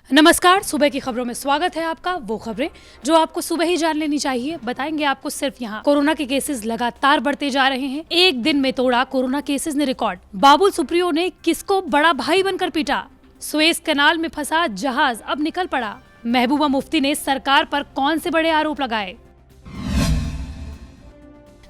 नमस्कार, सुबह की खबरों में स्वागत है आपका। वो खबरें जो आपको सुबह ही जान लेनी चाहिए, बताएंगे आपको सिर्फ यहाँ। कोरोना के केसेस लगातार बढ़ते जा रहे हैं। एक दिन में तोड़ा कोरोना केसेस ने रिकॉर्ड। बाबुल सुप्रियो ने किसको बड़ा भाई बनकर पीटा। सुएज कैनाल में फंसा जहाज अब निकल पड़ा। महबूबा मुफ्ती ने सरकार पर कौन से बड़े आरोप लगाए।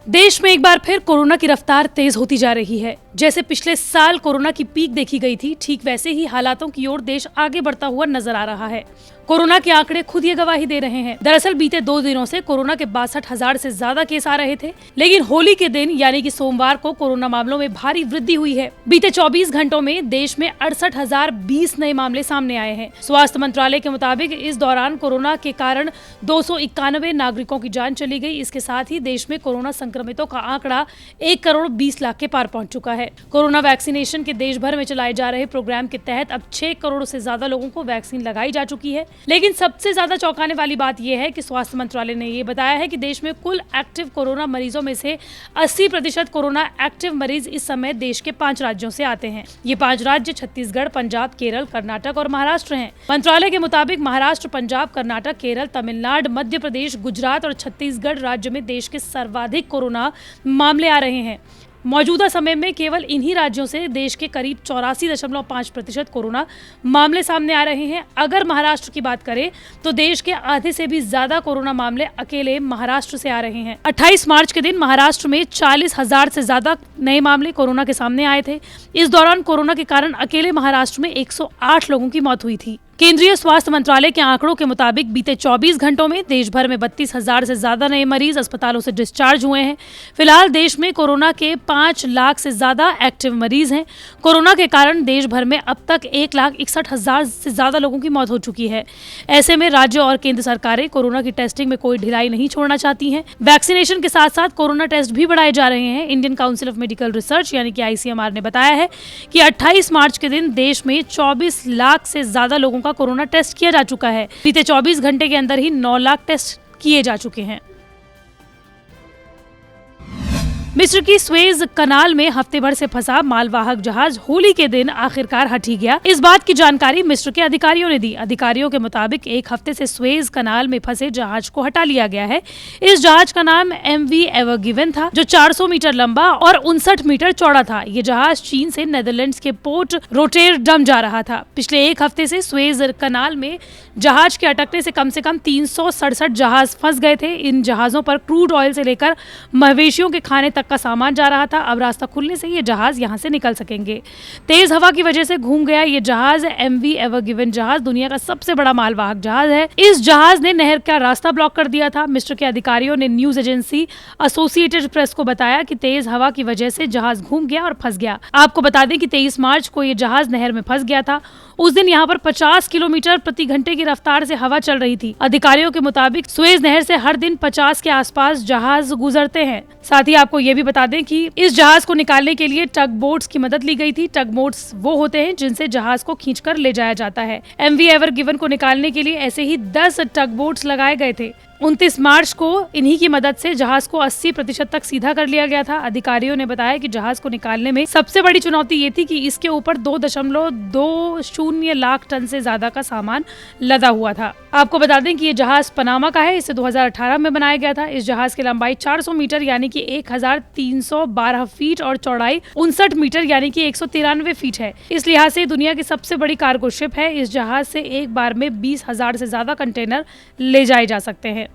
देश में एक बार फिर कोरोना की रफ्तार तेज होती जा रही है। जैसे पिछले साल कोरोना की पीक देखी गई थी, ठीक वैसे ही हालातों की ओर देश आगे बढ़ता हुआ नजर आ रहा है। कोरोना के आंकड़े खुद ये गवाही दे रहे हैं। दरअसल बीते 2 दिनों से कोरोना के 62,000 से ज्यादा केस आ रहे थे, लेकिन होली के दिन यानी कि सोमवार को कोरोना मामलों में भारी वृद्धि हुई है। बीते 24 घंटों में देश में 68,020 नए मामले सामने आए हैं। स्वास्थ्य मंत्रालय के मुताबिक इस दौरान कोरोना के कारण 291 नागरिकों की जान चली गई। इसके साथ ही देश में कोरोना संक्रमितों का आंकड़ा 1,20,00,000 के पार पहुंच चुका है। कोरोना वैक्सीनेशन के देश भर में चलाए जा रहे प्रोग्राम के तहत अब 6 करोड़ से ज्यादा लोगों को वैक्सीन लगाई जा चुकी है। लेकिन सबसे ज्यादा चौंकाने वाली बात यह है कि स्वास्थ्य मंत्रालय ने यह बताया है कि देश में कुल एक्टिव कोरोना मरीजों में से 80% कोरोना एक्टिव मरीज इस समय देश के 5 राज्यों से आते हैं। ये 5 राज्य छत्तीसगढ़, पंजाब, केरल, कर्नाटक और महाराष्ट्र हैं। मंत्रालय के मुताबिक महाराष्ट्र, पंजाब, कर्नाटक, केरल, तमिलनाडु, मध्य प्रदेश, गुजरात और छत्तीसगढ़ राज्य में देश के सर्वाधिक कोरोना मामले आ रहे हैं। मौजूदा समय में केवल इन्हीं राज्यों से देश के करीब 84.5% कोरोना मामले सामने आ रहे हैं। अगर महाराष्ट्र की बात करें तो देश के आधे से भी ज्यादा कोरोना मामले अकेले महाराष्ट्र से आ रहे हैं। 28 मार्च के दिन महाराष्ट्र में 40,000 से ज्यादा नए मामले कोरोना के सामने आए थे। इस दौरान कोरोना के कारण अकेले महाराष्ट्र में 108 लोगों की मौत हुई थी। केंद्रीय स्वास्थ्य मंत्रालय के आंकड़ों के मुताबिक बीते 24 घंटों में देश भर में 32,000 से ज्यादा नए मरीज अस्पतालों से डिस्चार्ज हुए हैं। फिलहाल देश में कोरोना के 5 लाख से ज्यादा एक्टिव मरीज हैं। कोरोना के कारण देश भर में अब तक 1,61,000 से ज्यादा लोगों की मौत हो चुकी है। ऐसे में राज्य और केंद्र सरकारें कोरोना की टेस्टिंग में कोई ढिलाई नहीं छोड़ना चाहती हैं। वैक्सीनेशन के साथ साथ कोरोना टेस्ट भी बढ़ाए जा रहे हैं। Indian council of medical research यानी कि ICMR ने बताया है कि 28 मार्च के दिन देश में 24 लाख से ज्यादा लोगों का कोरोना टेस्ट किया जा चुका है। बीते 24 घंटे के अंदर ही 9 लाख टेस्ट किए जा चुके हैं। मिस्र की सुएज कनाल में हफ्ते भर से फंसा मालवाहक जहाज होली के दिन आखिरकार हट ही गया। इस बात की जानकारी मिस्र के अधिकारियों ने दी। अधिकारियों के मुताबिक एक हफ्ते से सुएज कनाल में फंसे जहाज को हटा लिया गया है। इस जहाज का नाम MV एवर गिवन था, जो 400 मीटर लंबा और 59 मीटर चौड़ा था। ये जहाज चीन से नेदरलैंड्स के पोर्ट रोटेरडम जा रहा था। पिछले एक हफ्ते से सुएज कनाल में जहाज के अटकने से कम 367 जहाज फंस गए थे। इन जहाजों पर क्रूड ऑयल से लेकर मवेशियों के खाने तक का सामान जा रहा था। अब रास्ता खुलने से ये जहाज यहां से निकल सकेंगे। तेज हवा की वजह से घूम गया ये जहाज। MV एवर गिवन जहाज दुनिया का सबसे बड़ा मालवाहक जहाज है। इस जहाज ने नहर का रास्ता ब्लॉक कर दिया था। मिस्र के अधिकारियों ने न्यूज एजेंसी एसोसिएटेड प्रेस को बताया कि तेज हवा की वजह से जहाज घूम गया और फंस गया। आपको बता दें कि 23 मार्च को ये जहाज नहर में फंस गया था। उस दिन यहाँ पर 50 किलोमीटर प्रति घंटे की रफ्तार से हवा चल रही थी। अधिकारियों के मुताबिक सुएज नहर से हर दिन 50 के आसपास जहाज गुजरते हैं। साथ ही आपको ये भी बता दें कि इस जहाज को निकालने के लिए टग बोट्स की मदद ली गई थी। टग बोट्स वो होते हैं जिनसे जहाज को खींचकर ले जाया जाता है। MV एवर गिवन को निकालने के लिए ऐसे ही 10 टग बोट्स लगाए गए थे। 29 मार्च को इन्हीं की मदद से जहाज को 80% तक सीधा कर लिया गया था। अधिकारियों ने बताया कि जहाज को निकालने में सबसे बड़ी चुनौती ये थी कि इसके ऊपर 2.20 लाख टन से ज्यादा का सामान लदा हुआ था। आपको बता दें कि ये जहाज पनामा का है। इसे 2018 में बनाया गया था। इस जहाज की लंबाई 400 मीटर यानी कि 1,312 फीट और चौड़ाई 59 मीटर यानी कि 193 फीट है। इस लिहाज से दुनिया की सबसे बड़ी कार्गो शिप है। इस जहाज से एक बार में 20,000 से ज्यादा कंटेनर ले जाए जा सकते हैं।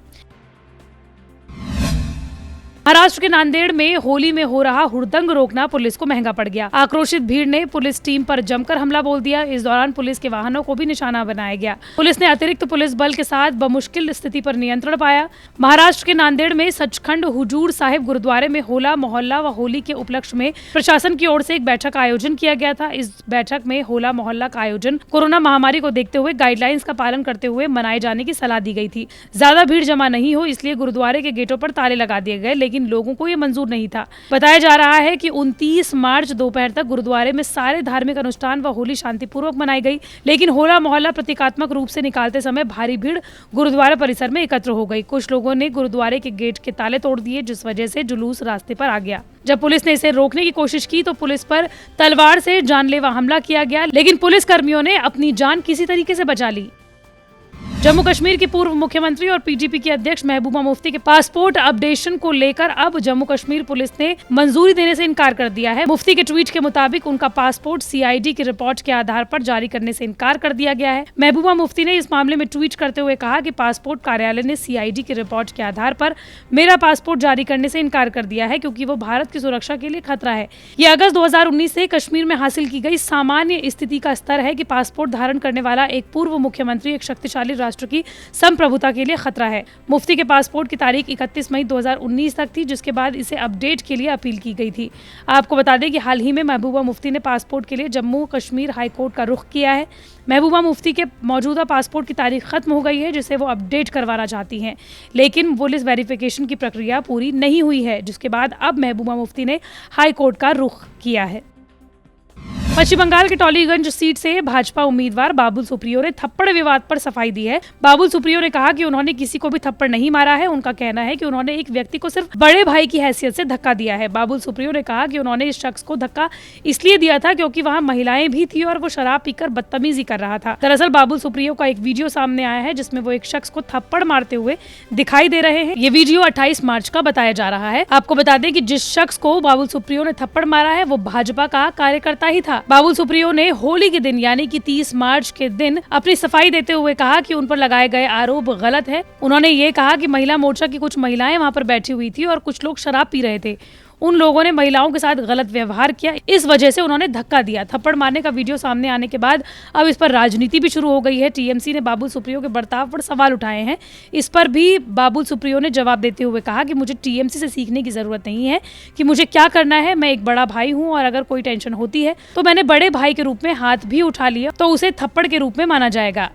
महाराष्ट्र के नांदेड़ में होली में हो रहा हुड़दंग रोकना पुलिस को महंगा पड़ गया। आक्रोशित भीड़ ने पुलिस टीम पर जमकर हमला बोल दिया। इस दौरान पुलिस के वाहनों को भी निशाना बनाया गया। पुलिस ने अतिरिक्त पुलिस बल के साथ बमुश्किल स्थिति पर नियंत्रण पाया। महाराष्ट्र के नांदेड़ में सचखंड हुजूर साहिब गुरुद्वारे में होला मोहल्ला व होली के उपलक्ष्य में प्रशासन की ओर से एक बैठक का आयोजन किया गया था। इस बैठक में होला मोहल्ला का आयोजन कोरोना महामारी को देखते हुए गाइडलाइंस का पालन करते हुए मनाए जाने की सलाह दी गई थी। ज्यादा भीड़ जमा नहीं हो इसलिए गुरुद्वारे के गेटों पर ताले लगा दिए गए, लेकिन लोगों को ये मंजूर नहीं था। बताया जा रहा है कि 29 मार्च दोपहर तक गुरुद्वारे में सारे धार्मिक अनुष्ठान व होली शांतिपूर्वक मनाई गई, लेकिन होला मोहल्ला प्रतीकात्मक रूप से निकालते समय भारी भीड़ गुरुद्वारा परिसर में एकत्र हो गई। कुछ लोगों ने गुरुद्वारे के गेट के ताले तोड़ दिए, जिस वजह से जुलूस रास्ते पर आ गया। जब पुलिस ने इसे रोकने की कोशिश की तो पुलिस पर तलवार से जानलेवा हमला किया गया, लेकिन पुलिस कर्मियों ने अपनी जान किसी तरीके से बचा ली। जम्मू कश्मीर की पूर्व मुख्यमंत्री और पीडीपी की अध्यक्ष महबूबा मुफ्ती के पासपोर्ट अपडेशन को लेकर अब जम्मू कश्मीर पुलिस ने मंजूरी देने से इनकार कर दिया है। मुफ्ती के ट्वीट के मुताबिक उनका पासपोर्ट सीआईडी की रिपोर्ट के आधार पर जारी करने से इनकार कर दिया गया है। महबूबा मुफ्ती ने इस मामले में ट्वीट करते हुए कहा कि पासपोर्ट कार्यालय ने सीआईडी की रिपोर्ट के आधार पर मेरा पासपोर्ट जारी करने से इनकार कर दिया है, क्योंकि वो भारत की सुरक्षा के लिए खतरा है। ये अगस्त 2019 से कश्मीर में हासिल की गई सामान्य स्थिति का स्तर है कि पासपोर्ट धारण करने वाला एक पूर्व मुख्यमंत्री एक शक्तिशाली राष्ट्र की संप्रभुता के लिए खतरा है। मुफ्ती के पासपोर्ट की तारीख 31 मई 2019 तक थी, जिसके बाद इसे अपडेट के लिए अपील की गई थी। आपको बता दें कि हाल ही में महबूबा मुफ्ती ने पासपोर्ट के लिए जम्मू कश्मीर हाईकोर्ट का रुख किया है। महबूबा मुफ्ती के मौजूदा पासपोर्ट की तारीख खत्म हो गई है, जिसे वो अपडेट करवाना चाहती हैं, लेकिन पुलिस वेरिफिकेशन की प्रक्रिया पूरी नहीं हुई है, जिसके बाद अब महबूबा मुफ्ती ने हाईकोर्ट का रुख किया है। पश्चिम बंगाल के टॉलीगंज सीट से भाजपा उम्मीदवार बाबुल सुप्रियो ने थप्पड़ विवाद पर सफाई दी है। बाबुल सुप्रियो ने कहा कि उन्होंने किसी को भी थप्पड़ नहीं मारा है। उनका कहना है कि उन्होंने एक व्यक्ति को सिर्फ बड़े भाई की हैसियत से धक्का दिया है। बाबुल सुप्रियो ने कहा कि उन्होंने इस शख्स को धक्का इसलिए दिया था क्योंकि वहां महिलाएं भी थी और वो शराब पीकर बदतमीजी कर रहा था। दरअसल बाबुल सुप्रियो का एक वीडियो सामने आया है जिसमें वो एक शख्स को थप्पड़ मारते हुए दिखाई दे रहे हैं। ये वीडियो 28 मार्च का बताया जा रहा है। आपको बता दें कि जिस शख्स को बाबुल सुप्रियो ने थप्पड़ मारा है वो भाजपा का कार्यकर्ता ही था। बाबुल सुप्रियो ने होली के दिन यानी कि 30 मार्च के दिन अपनी सफाई देते हुए कहा कि उन पर लगाए गए आरोप गलत है। उन्होंने ये कहा कि महिला मोर्चा की कुछ महिलाएं वहां पर बैठी हुई थी और कुछ लोग शराब पी रहे थे। उन लोगों ने महिलाओं के साथ गलत व्यवहार किया, इस वजह से उन्होंने धक्का दिया। थप्पड़ मारने का वीडियो सामने आने के बाद अब इस पर राजनीति भी शुरू हो गई है। टीएमसी ने बाबुल सुप्रियो के बर्ताव पर सवाल उठाए हैं। इस पर भी बाबुल सुप्रियो ने जवाब देते हुए कहा कि मुझे टीएमसी से सीखने की जरूरत नहीं है कि मुझे क्या करना है। मैं एक बड़ा भाई हूँ और अगर कोई टेंशन होती है तो मैंने बड़े भाई के रूप में हाथ भी उठा लिया तो उसे थप्पड़ के रूप में माना जाएगा।